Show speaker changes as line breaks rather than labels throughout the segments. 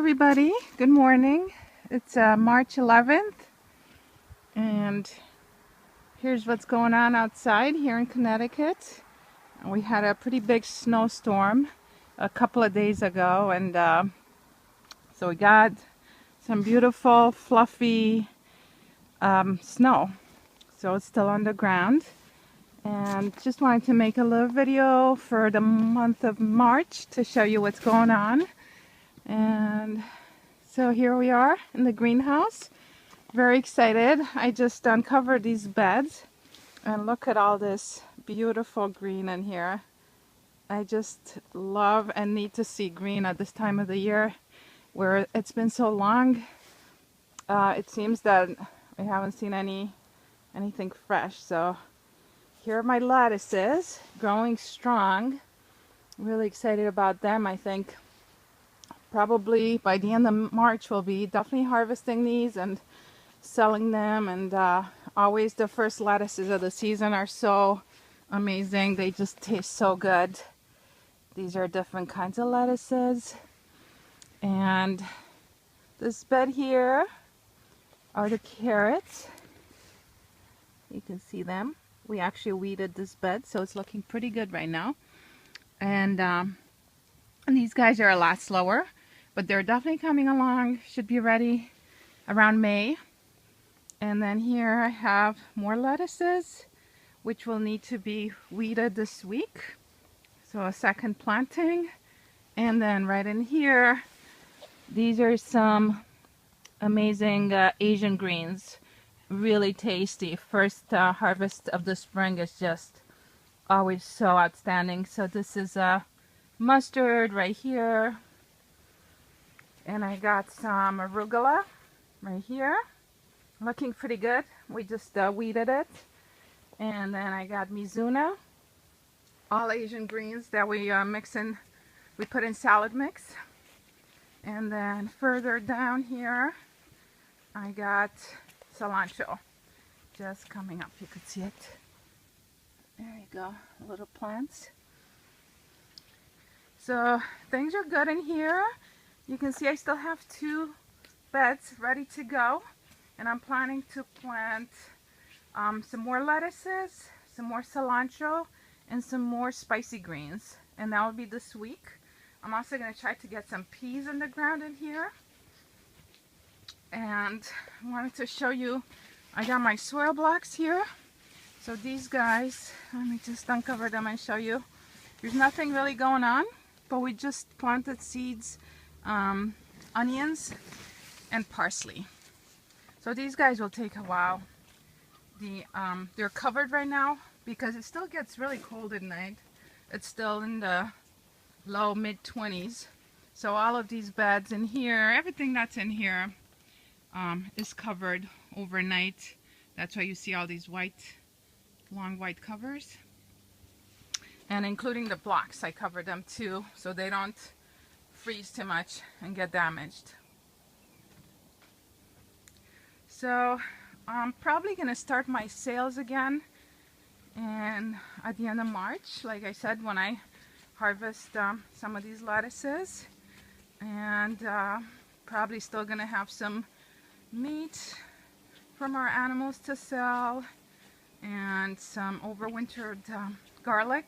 everybody. Good morning. It's March 11th, and here's what's going on outside here in Connecticut. We had a pretty big snowstorm a couple of days ago, and so we got some beautiful fluffy snow. So it's still on the ground, and just wanted to make a little video for the month of March to show you what's going on. And so here we are in the greenhouse. Very excited. I just uncovered these beds and look at all this beautiful green in here. I just love and need to see green at this time of the year where it's been so long. It seems that we haven't seen anything fresh. So here are my lettuces growing strong. Really excited about them. I think probably by the end of March we'll be definitely harvesting these and selling them. And always the first lettuces of the season are so amazing. They just taste so good. These are different kinds of lettuces. And this bed here are the carrots. You can see them. We actually weeded this bed, so it's looking pretty good right now. And these guys are a lot slower, but they're definitely coming along. Should be ready around May. And then here I have more lettuces, which will need to be weeded this week. So a second planting. And then right in here, these are some amazing Asian greens. Really tasty. First harvest of the spring is just always so outstanding. So this is mustard right here. And I got some arugula right here. Looking pretty good. We just weeded it. And then I got mizuna. All Asian greens that we mix in, we put in salad mix. And then further down here, I got cilantro. Just coming up, you could see it. There you go, little plants. So things are good in here. You can see I still have 2 beds ready to go, and I'm planning to plant some more lettuces, some more cilantro, and some more spicy greens, and that will be this week. I'm also going to try to get some peas in the ground in here. And I wanted to show you, I got my soil blocks here. So these guys, let me just uncover them and show you. There's nothing really going on, but we just planted seeds, onions, and parsley. So these guys will take a while. They're covered right now because it still gets really cold at night. It's still in the low mid-20s. So all of these beds in here, everything that's in here is covered overnight. That's why you see all these long white covers. And including the blocks, I cover them too, so they don't freeze too much and get damaged. So I'm probably going to start my sales again at the end of March, like I said, when I harvest some of these lettuces. And probably still going to have some meat from our animals to sell, and some overwintered garlic.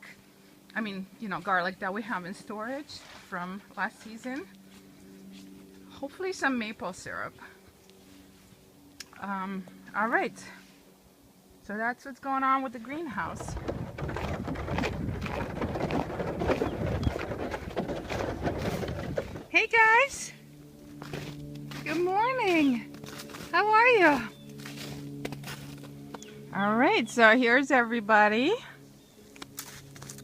I mean, you know, garlic that we have in storage from last season. Hopefully some maple syrup. All right, so that's what's going on with the greenhouse. Hey guys, good morning. How are you? All right, so here's everybody.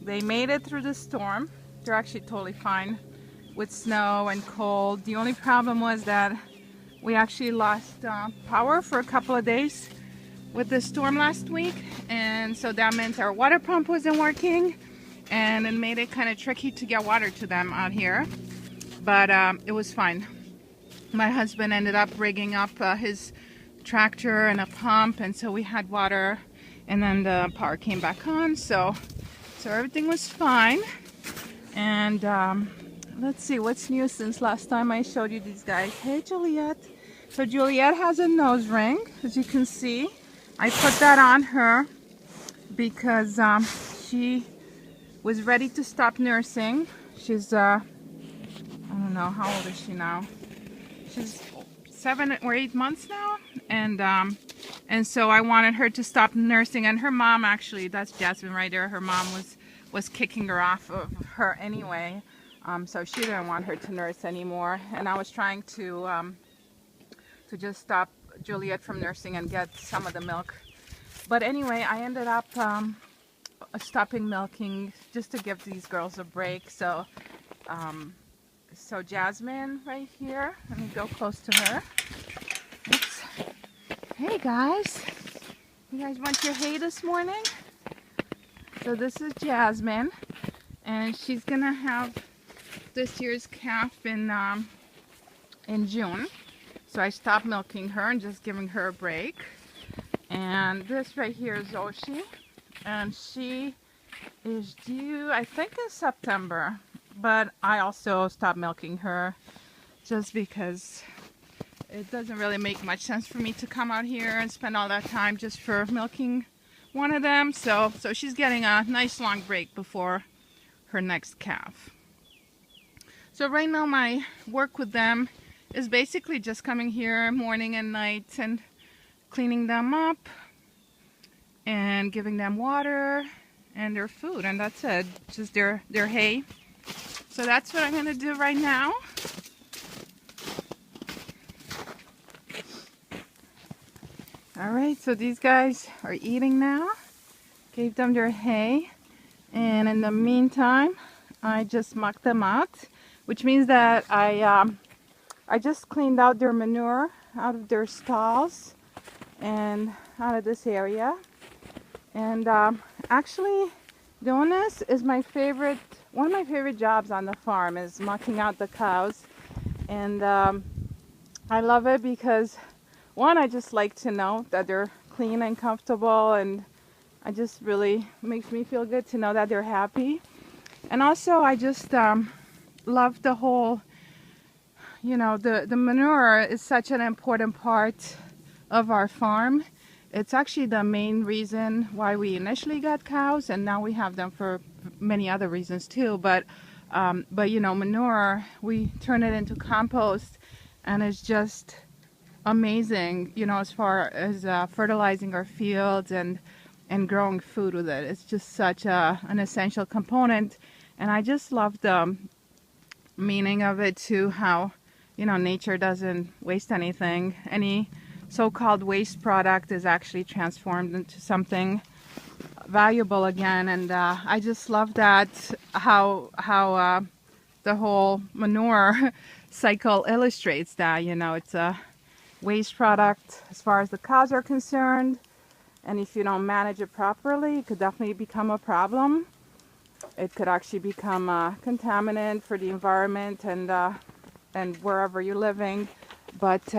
They made it through the storm. They're actually totally fine with snow and cold. The only problem was that we actually lost power for a couple of days with the storm last week, and so that meant our water pump wasn't working, and it made it kind of tricky to get water to them out here. But it was fine. My husband ended up rigging up his tractor and a pump, and so we had water, and then the power came back on, so everything was fine. And let's see what's new since last time I showed you these guys. Hey, Juliet. So Juliet has a nose ring, as you can see. I put that on her because she was ready to stop nursing. She's I don't know, how old is she now? She's 7 or 8 months now, and so I wanted her to stop nursing. And her mom, actually, that's Jasmine right there. Her mom was kicking her off of her anyway, so she didn't want her to nurse anymore. And I was trying to just stop Juliet from nursing and get some of the milk. But anyway, I ended up stopping milking just to give these girls a break. So so Jasmine right here, let me go close to her. Oops. Hey guys, you guys want your hay this morning? So this is Jasmine, and she's gonna have this year's calf in June. So I stopped milking her and just giving her a break. And this right here is Oshi, and she is due, I think, in September. But I also stopped milking her just because it doesn't really make much sense for me to come out here and spend all that time just for milking one of them. So she's getting a nice long break before her next calf. So right now my work with them is basically just coming here morning and night and cleaning them up and giving them water and their food, and that's it, just their hay. So that's what I'm going to do right now. Alright, so these guys are eating now. Gave them their hay, and in the meantime I just mucked them out, which means that I just cleaned out their manure out of their stalls and out of this area. And actually doing this is one of my favorite jobs on the farm, is mucking out the cows. And I love it because, one, I just like to know that they're clean and comfortable, and I just really makes me feel good to know that they're happy. And also I just love the whole, you know, the manure is such an important part of our farm. It's actually the main reason why we initially got cows, and now we have them for many other reasons too. But you know, manure, we turn it into compost, and it's just amazing, you know, as far as fertilizing our fields and growing food with it. It's just such an essential component, and I just love the meaning of it too, how, you know, nature doesn't waste anything. Any so-called waste product is actually transformed into something valuable again. And I just love that, how the whole manure cycle illustrates that. You know, it's a waste product as far as the cows are concerned, and if you don't manage it properly, it could definitely become a problem. It could actually become a contaminant for the environment and wherever you're living. But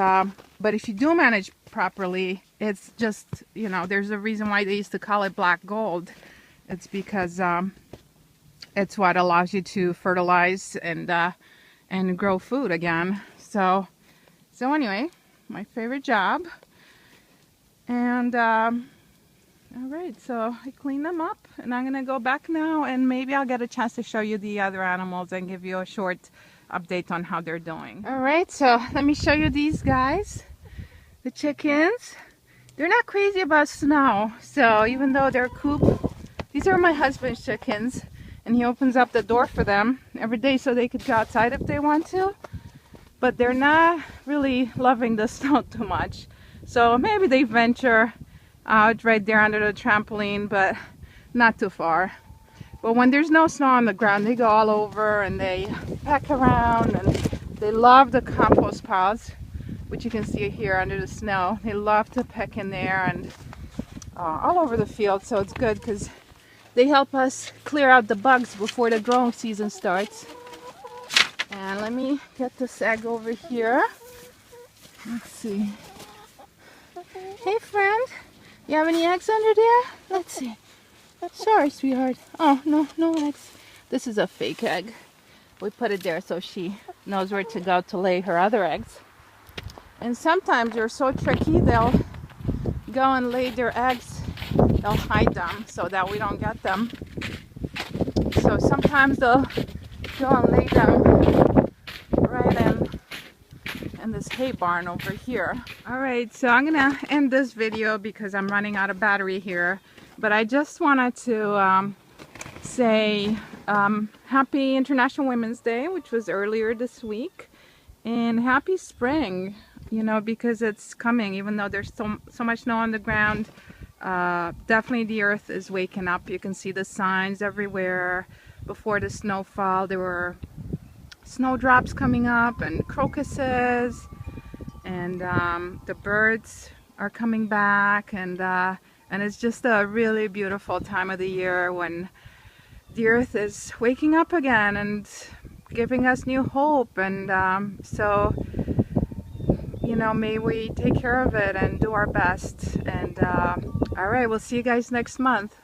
if you do manage properly, it's just, you know, there's a reason why they used to call it black gold. It's because it's what allows you to fertilize and grow food again. So anyway, my favorite job. And all right, so I cleaned them up, and I'm gonna go back now, and maybe I'll get a chance to show you the other animals and give you a short update on how they're doing. All right, so let me show you these guys, the chickens. They're not crazy about snow, so even though they're cooped, these are my husband's chickens, and he opens up the door for them every day so they could go outside if they want to. But they're not really loving the snow too much, so maybe they venture out right there under the trampoline, but not too far. But when there's no snow on the ground, they go all over and they peck around, and they love the compost piles, which you can see here under the snow. They love to peck in there and all over the field, so it's good because they help us clear out the bugs before the growing season starts. And let me get this egg over here. Let's see. Hey friend, you have any eggs under there? Let's see. Sorry, sweetheart. Oh, no eggs. This is a fake egg. we put it there so she knows where to go to lay her other eggs. And sometimes they're so tricky, they'll go and lay their eggs, they'll hide them so that we don't get them. So sometimes they'll go and lay them right in this hay barn over here. Alright, so I'm gonna end this video because I'm running out of battery here. But I just wanted to say happy International Women's Day, which was earlier this week. And happy spring, you know, because it's coming, even though there's so much snow on the ground. Definitely the earth is waking up. You can see the signs everywhere. Before the snowfall, there were snowdrops coming up and crocuses, and the birds are coming back, and it's just a really beautiful time of the year when the earth is waking up again and giving us new hope. And so, you know, may we take care of it and do our best. And all right, we'll see you guys next month.